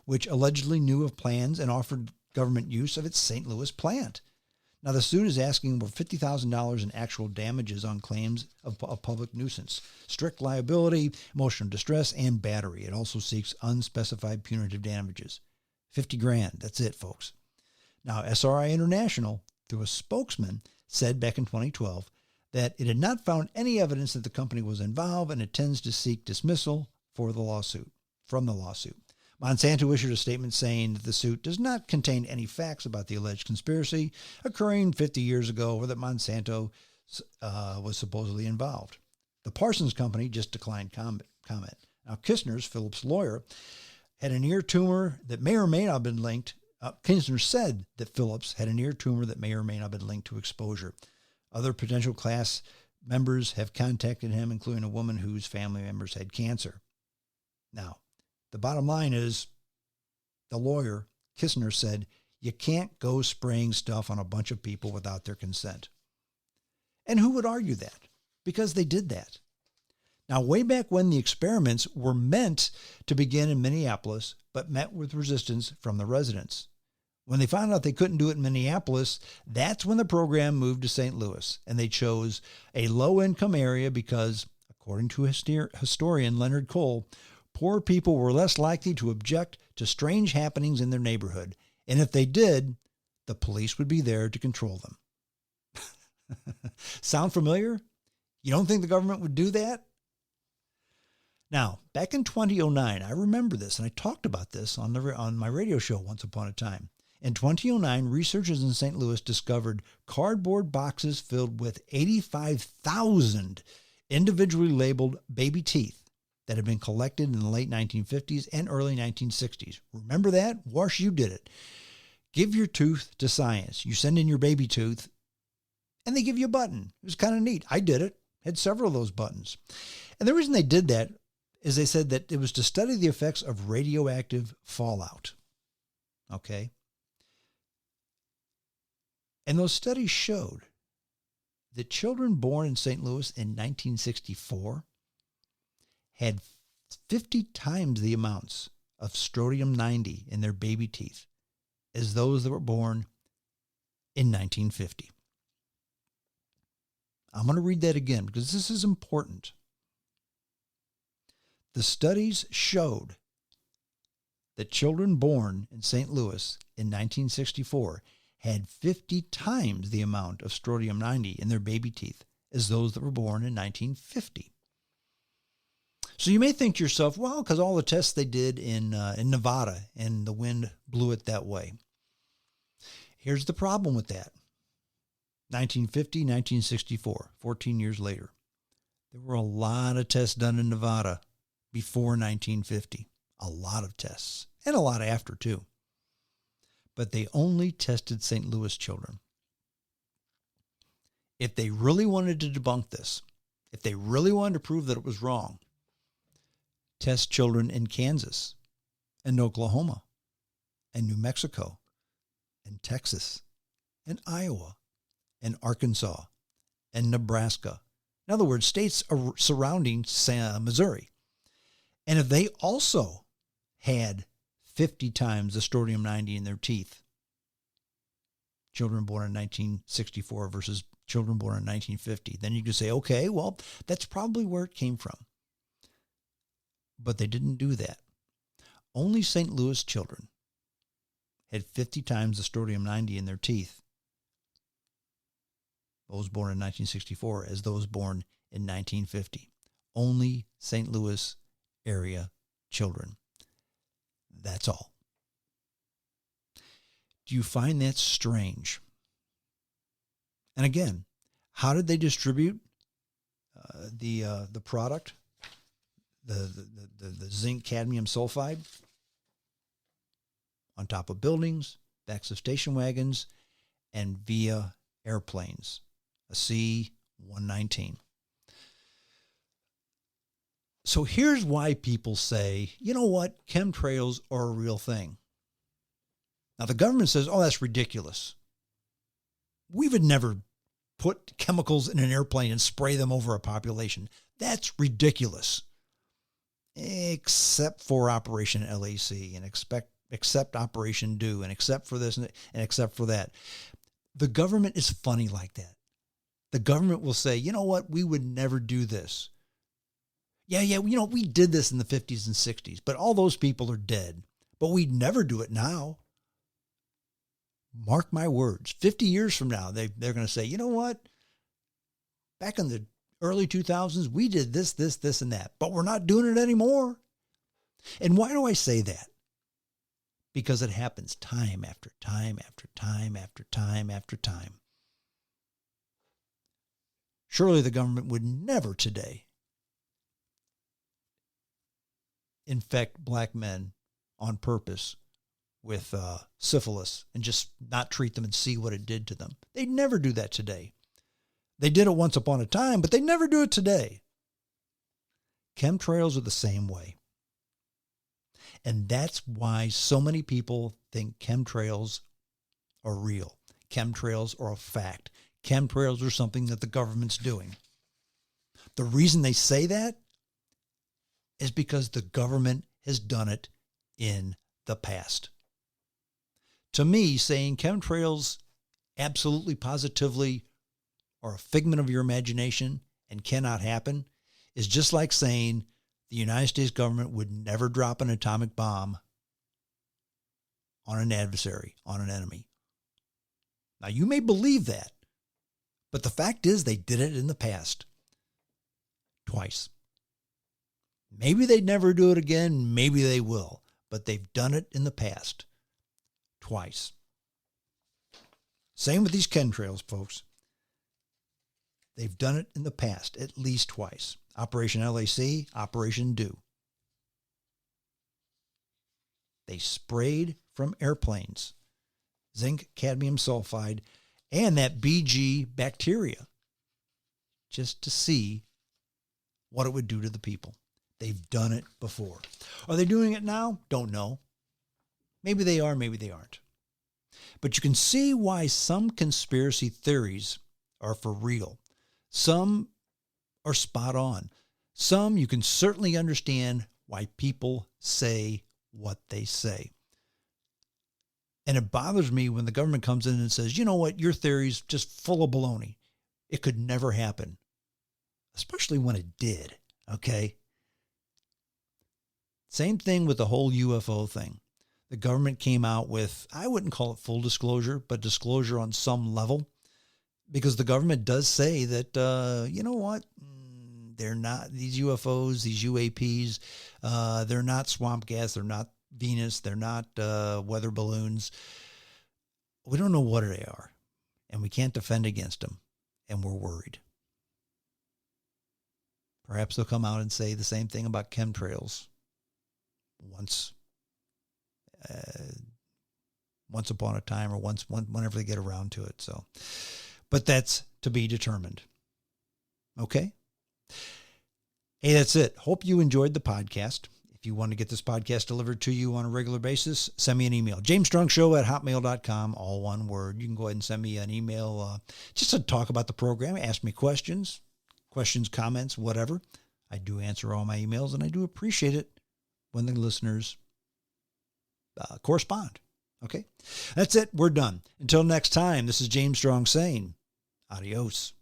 which allegedly knew of plans and offered government use of its St. Louis plant. Now, the suit is asking for $50,000 in actual damages on claims of public nuisance, strict liability, emotional distress, and battery. It also seeks unspecified punitive damages. $50,000. That's it, folks. Now, SRI International, through a spokesman, said back in 2012 that it had not found any evidence that the company was involved and intends to seek dismissal from the lawsuit. Monsanto issued a statement saying that the suit does not contain any facts about the alleged conspiracy occurring 50 years ago or that Monsanto was supposedly involved. The Parsons Company just declined comment. Now, Kistner's, Phillips' lawyer, had an ear tumor that may or may not have been linked. Kistner said that Phillips had an ear tumor that may or may not have been linked to exposure. Other potential class members have contacted him, including a woman whose family members had cancer. Now, the bottom line is, the lawyer, Kistner, said, you can't go spraying stuff on a bunch of people without their consent. And who would argue that? Because they did that. Now, way back when the experiments were meant to begin in Minneapolis, but met with resistance from the residents. When they found out they couldn't do it in Minneapolis, that's when the program moved to St. Louis, and they chose a low-income area because, according to historian Leonard Cole, poor people were less likely to object to strange happenings in their neighborhood, and if they did, the police would be there to control them. Sound familiar? You don't think the government would do that? Now, back in 2009, I remember this, and I talked about this on my radio show once upon a time. In 2009, researchers in St. Louis discovered cardboard boxes filled with 85,000 individually labeled baby teeth that had been collected in the late 1950s and early 1960s. Remember that? Wash, you did it. Give your tooth to science. You send in your baby tooth, and they give you a button. It was kind of neat. I did it. Had several of those buttons. And the reason they did that is they said that it was to study the effects of radioactive fallout. Okay? And those studies showed that children born in St. Louis in 1964 had 50 times the amounts of strontium-90 in their baby teeth as those that were born in 1950. I'm going to read that again because this is important. The studies showed that children born in St. Louis in 1964 had 50 times the amount of strontium-90 in their baby teeth as those that were born in 1950. So you may think to yourself, well, because all the tests they did in Nevada and the wind blew it that way. Here's the problem with that. 1950, 1964, 14 years later. There were a lot of tests done in Nevada before 1950. A lot of tests. And a lot after, too. But they only tested St. Louis children. If they really wanted to debunk this, if they really wanted to prove that it was wrong, test children in Kansas and Oklahoma and New Mexico and Texas and Iowa and Arkansas and Nebraska. In other words, states surrounding Missouri. And if they also had 50 times the strontium-90 in their teeth, children born in 1964 versus children born in 1950, then you could say, okay, well, that's probably where it came from. But they didn't do that. Only St. Louis children had 50 times the strontium-90 in their teeth, those born in 1964, as those born in 1950. Only St. Louis area children. That's all. Do you find that strange? And again, how did they distribute the product? The zinc cadmium sulfide on top of buildings, backs of station wagons, and via airplanes, a C-119. So here's why people say, you know what, chemtrails are a real thing. Now the government says, oh, that's ridiculous. We would never put chemicals in an airplane and spray them over a population. That's ridiculous. Except for Operation LAC and except Operation Do, and except for this and except for that. The government is funny like that. The government will say, you know what, we would never do this. Yeah, we did this in the 50s and 60s, but all those people are dead. But we'd never do it now. Mark my words, 50 years from now, they're going to say, you know what? Back in the early 2000s, we did this, and that, but we're not doing it anymore. And why do I say that? Because it happens time after time after time after time after time. Surely the government would never today infect black men on purpose with syphilis and just not treat them and see what it did to them. They'd never do that today. They did it once upon a time, but they never do it today. Chemtrails are the same way. And that's why so many people think chemtrails are real. Chemtrails are a fact. Chemtrails are something that the government's doing. The reason they say that is because the government has done it in the past. To me, saying chemtrails absolutely positively are a figment of your imagination and cannot happen is just like saying the United States government would never drop an atomic bomb on an adversary, on an enemy. Now, you may believe that, but the fact is they did it in the past. Twice. Maybe they'd never do it again. Maybe they will. But they've done it in the past. Twice. Same with these chemtrails, folks. They've done it in the past at least twice. Operation LAC, Operation Do. They sprayed from airplanes zinc, cadmium sulfide, and that BG bacteria just to see what it would do to the people. They've done it before. Are they doing it now? Don't know. Maybe they are, maybe they aren't. But you can see why some conspiracy theories are for real. Some are spot on. Some you can certainly understand why people say what they say. And it bothers me when the government comes in and says, you know what, your theory's just full of baloney. It could never happen. Especially when it did, okay? Same thing with the whole UFO thing. The government came out with, I wouldn't call it full disclosure, but disclosure on some level. Because the government does say that, you know what, they're not, these UFOs, these UAPs, they're not swamp gas, they're not Venus, they're not weather balloons. We don't know what they are, and we can't defend against them, and we're worried. Perhaps they'll come out and say the same thing about chemtrails once upon a time, or whenever they get around to it. So, but that's to be determined. Okay. Hey, that's it. Hope you enjoyed the podcast. If you want to get this podcast delivered to you on a regular basis, send me an email. jamesstроngshow@hotmail.com, all one word. You can go ahead and send me an email just to talk about the program, ask me questions, comments, whatever. I do answer all my emails, and I do appreciate it when the listeners correspond. Okay? That's it. We're done. Until next time, this is James Strong saying adios.